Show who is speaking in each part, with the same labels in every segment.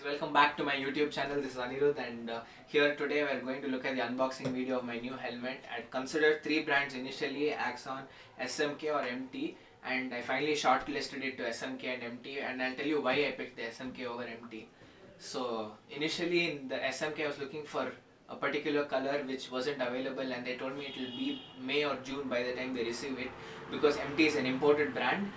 Speaker 1: welcome back to my YouTube channel. This is Anirudh, and here today we are going to look at the unboxing video of my new helmet. I had considered three brands initially: Axon, SMK or MT, and I finally shortlisted it to SMK and MT, and I'll tell you why I picked the SMK over MT. So initially in the SMK I was looking for a particular color which wasn't available, and they told me it will be May or June by the time they receive it, because MT is an imported brand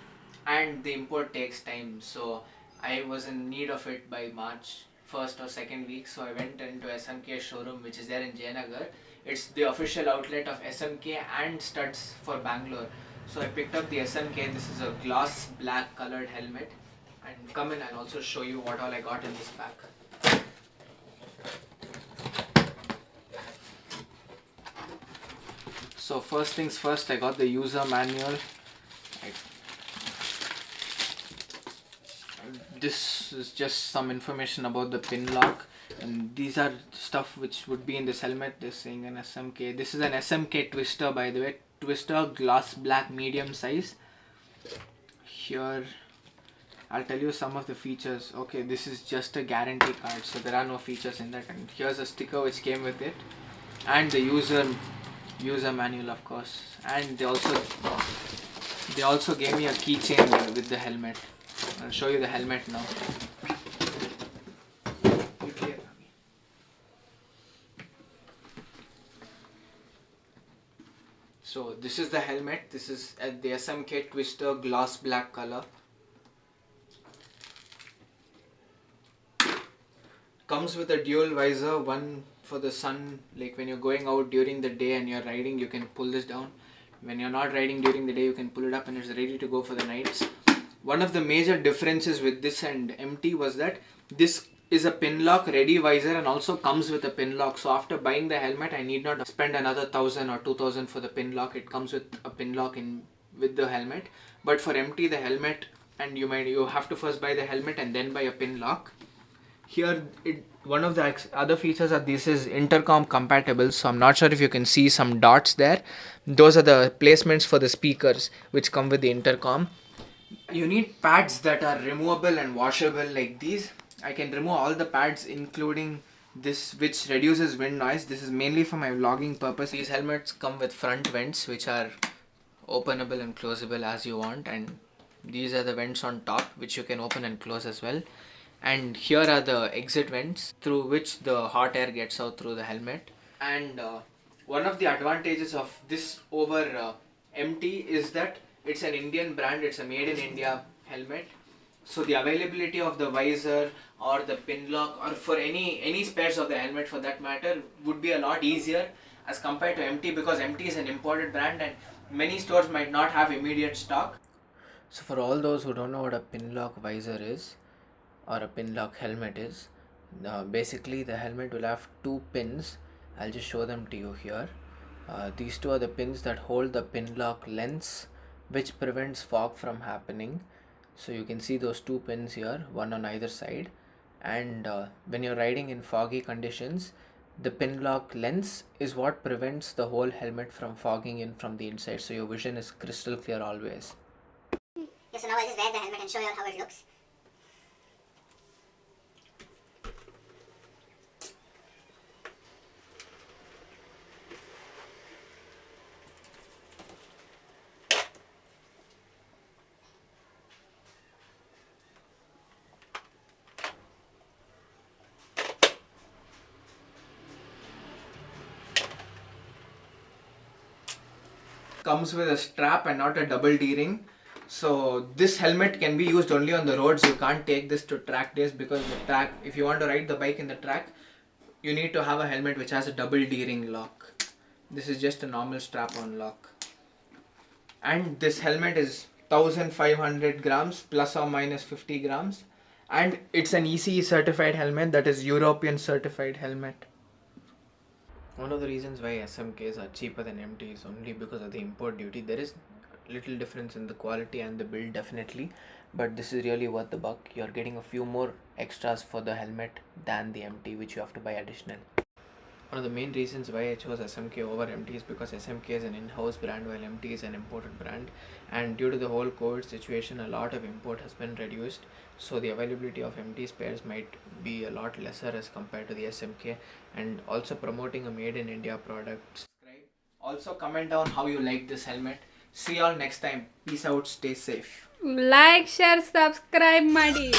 Speaker 1: and the import takes time. So I was in need of it by March 1st or 2nd week, so I went into SMK showroom, which is there in Jayanagar. It's the official outlet of SMK and studs for Bangalore. So I picked up the SMK. This is a gloss black colored helmet, and come in, I'll also show you what all I got in this pack. So first things first, I got the user manual. This is just some information about the pin lock, and these are stuff which would be in this helmet. They're saying an SMK. This is an SMK twister, by the way. Twister, gloss black, medium size. Here I'll tell you some of the features. Okay, this is just a guarantee card, so there are no features in that. And here's a sticker which came with it, and the user manual, of course. And they also gave me a keychain with the helmet. I'll show you the helmet now. So this is the helmet. This is at the SMK Twister gloss black color. Comes with a dual visor, one for the sun, like when you're going out during the day and you're riding, you can pull this down. When you're not riding during the day, you can pull it up, and it's ready to go for the nights. One of the major differences with this and MT was that this is a pin lock ready visor and also comes with a pin lock. So after buying the helmet, I need not spend another 1,000 or 2,000 for the pin lock. It comes with a pin lock with the helmet. But for MT, the helmet, and you have to first buy the helmet and then buy a pin lock. Here, one of the other features are this is intercom compatible. So I'm not sure if you can see some dots there. Those are the placements for the speakers which come with the intercom. You need pads that are removable and washable like these. I can remove all the pads including this, which reduces wind noise. This is mainly for my vlogging purpose. These helmets come with front vents which are openable and closable as you want, and these are the vents on top which you can open and close as well. And here are the exit vents through which the hot air gets out through the helmet. And one of the advantages of this over MT is that it's an Indian brand. It's a made in India helmet, so the availability of the visor or the pin lock, or for any spares of the helmet for that matter, would be a lot easier as compared to MT, because MT is an imported brand and many stores might not have immediate stock. So for all those who don't know what a pin lock visor is or a pin lock helmet is, basically the helmet will have two pins. I'll just show them to you here. These two are the pins that hold the pin lock lens, which prevents fog from happening. So you can see those two pins here, one on either side. And when you're riding in foggy conditions, the pin lock lens is what prevents the whole helmet from fogging in from the inside, so your vision is crystal clear always.
Speaker 2: Yeah, so now I'll just wear the helmet and show you how it looks.
Speaker 1: Comes with a strap and not a double D-ring. So this helmet can be used only on the roads. You can't take this to track days, because the track, if you want to ride the bike in the track, you need to have a helmet which has a double D-ring lock. This is just a normal strap-on lock. And this helmet is 1500 grams plus or minus 50 grams, and it's an ECE certified helmet, that is European certified helmet. One of the reasons why SMKs are cheaper than MT is only because of the import duty. There is little difference in the quality and the build, definitely, but this is really worth the buck. You're getting a few more extras for the helmet than the MT, which you have to buy additional. One of the main reasons why I chose SMK over MT is because SMK is an in-house brand while MT is an imported brand, and due to the whole COVID situation, a lot of import has been reduced, so the availability of MT spares might be a lot lesser as compared to the SMK, and also promoting a made in India product. Also comment down how you like this helmet. See you all next time. Peace out, stay safe.
Speaker 3: Like, share, subscribe ಮಾಡಿ.